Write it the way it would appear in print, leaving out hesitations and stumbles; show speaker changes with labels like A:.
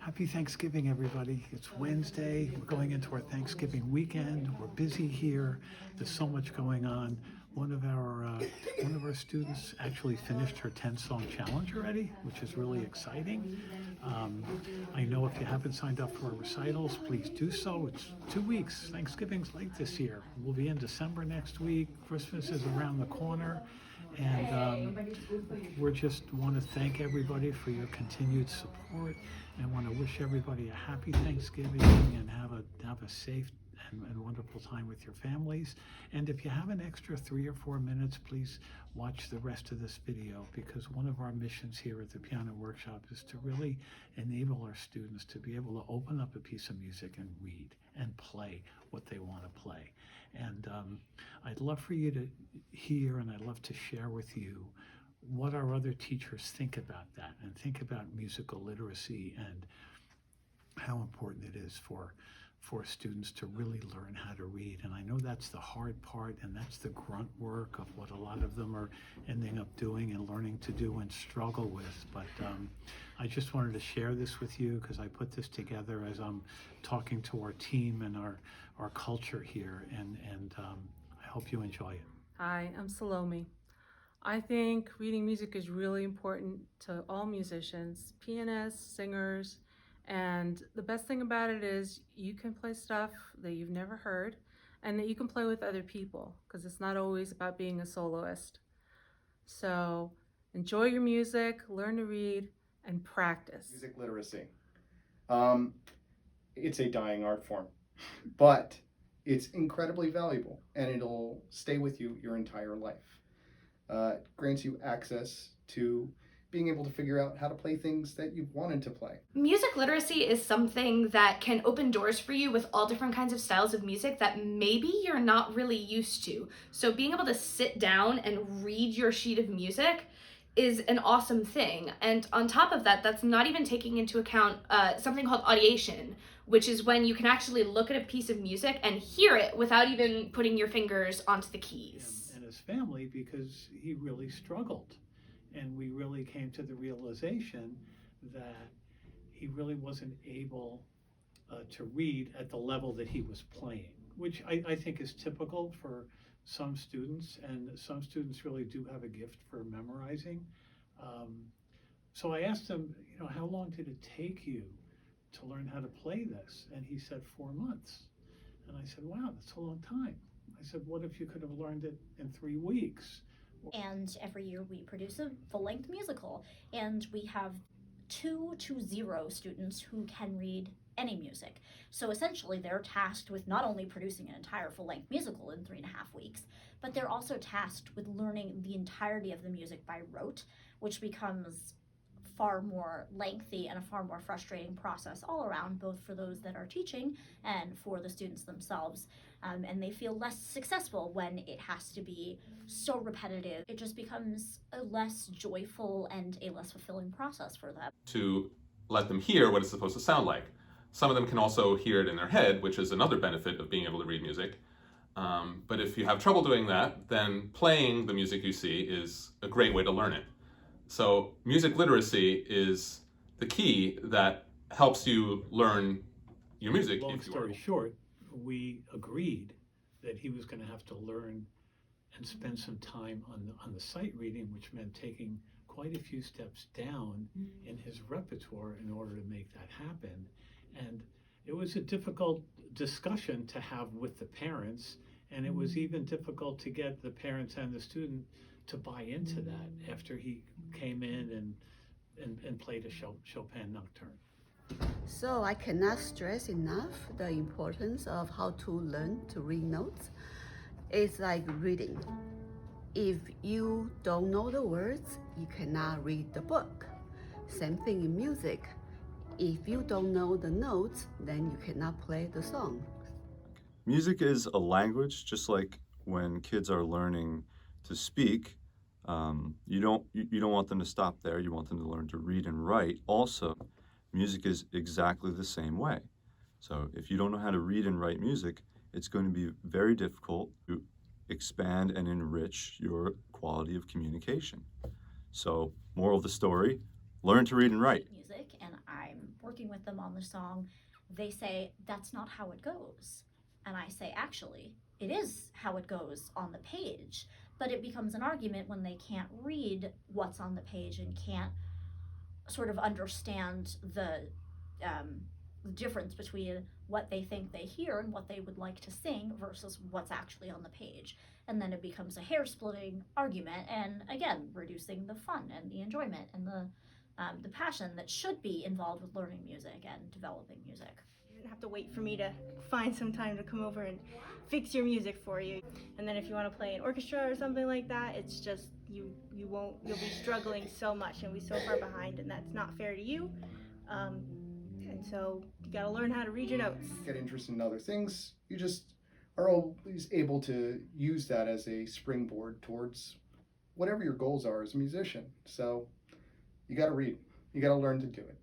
A: Happy Thanksgiving, everybody. It's Wednesday. We're going into our Thanksgiving weekend. We're busy here. There's so much going on. One of our students actually finished her 10-song challenge already, which is really exciting. I know if you haven't signed up for our recitals, please do so. It's 2 weeks. Thanksgiving's late this year. We'll be in December next week. Christmas is around the corner. And we just want to thank everybody for your continued support and want to wish everybody a happy Thanksgiving and have a safe and wonderful time with your families. And if you have an extra 3 or 4 minutes, please watch the rest of this video, because one of our missions here at the Piano Workshop is to really enable our students to be able to open up a piece of music and read and play what they want to play. And I'd love for you to hear, and I'd love to share with you what our other teachers think about that, and think about musical literacy and how important it is for students to really learn how to read. And I know that's the hard part, and that's the grunt work of what a lot of them are ending up doing and learning to do and struggle with. But I just wanted to share this with you because I put this together as I'm talking to our team and our culture here, and I hope you enjoy it.
B: Hi, I'm Salome. I think reading music is really important to all musicians, pianists, singers, and the best thing about it is you can play stuff that you've never heard and that you can play with other people, because it's not always about being a soloist. So enjoy your music, learn to read, and practice.
C: Music literacy. It's a dying art form, but it's incredibly valuable and it'll stay with you your entire life. It grants you access to being able to figure out how to play things that you've wanted to play.
D: Music literacy is something that can open doors for you with all different kinds of styles of music that maybe you're not really used to. So being able to sit down and read your sheet of music is an awesome thing. And on top of that, that's not even taking into account something called audiation, which is when you can actually look at a piece of music and hear it without even putting your fingers onto the keys.
A: And his family, because he really struggled. And we really came to the realization that he really wasn't able to read at the level that he was playing, which I think is typical for some students, and some students really do have a gift for memorizing. So I asked him, how long did it take you to learn how to play this? And he said 4 months. And I said, wow, that's a long time. I said, what if you could have learned it in 3 weeks?
E: And every year we produce a full-length musical, and we have 2 to 0 students who can read any music. So essentially they're tasked with not only producing an entire full-length musical in 3.5 weeks, but they're also tasked with learning the entirety of the music by rote, which becomes far more lengthy and a far more frustrating process all around, both for those that are teaching and for the students themselves. And they feel less successful when it has to be so repetitive. It just becomes a less joyful and a less fulfilling process for them.
F: To let them hear what it's supposed to sound like. Some of them can also hear it in their head, which is another benefit of being able to read music. But if you have trouble doing that, then playing the music you see is a great way to learn it. So music literacy is the key that helps you learn your music.
A: Long story short, we agreed that he was going to have to learn and spend some time on the sight reading, which meant taking quite a few steps down in his repertoire in order to make that happen. And it was a difficult discussion to have with the parents, and it was even difficult to get the parents and the student to buy into that after he came in and played a Chopin nocturne.
G: So I cannot stress enough the importance of how to learn to read notes. It's like reading. If you don't know the words, you cannot read the book. Same thing in music. If you don't know the notes, then you cannot play the song.
H: Music is a language, just like when kids are learning to speak. You don't want them to stop there. You want them to learn to read and write. Also, music is exactly the same way. So if you don't know how to read and write music, it's going to be very difficult to expand and enrich your quality of communication. So, moral of the story, learn to read and write.
E: Music, and I working with them on the song, they say, that's not how it goes. And I say, actually, it is how it goes on the page. But it becomes an argument when they can't read what's on the page and can't sort of understand the difference between what they think they hear and what they would like to sing versus what's actually on the page. And then it becomes a hair-splitting argument, and again, reducing the fun and the enjoyment and the passion that should be involved with learning music and developing music.
I: You don't have to wait for me to find some time to come over and fix your music for you. And then if you want to play an orchestra or something like that, it's just you'll be struggling so much and be so far behind, and that's not fair to you. And so you got to learn how to read your notes.
C: Get interested in other things. You just are always able to use that as a springboard towards whatever your goals are as a musician. So you got to read. You got to learn to do it.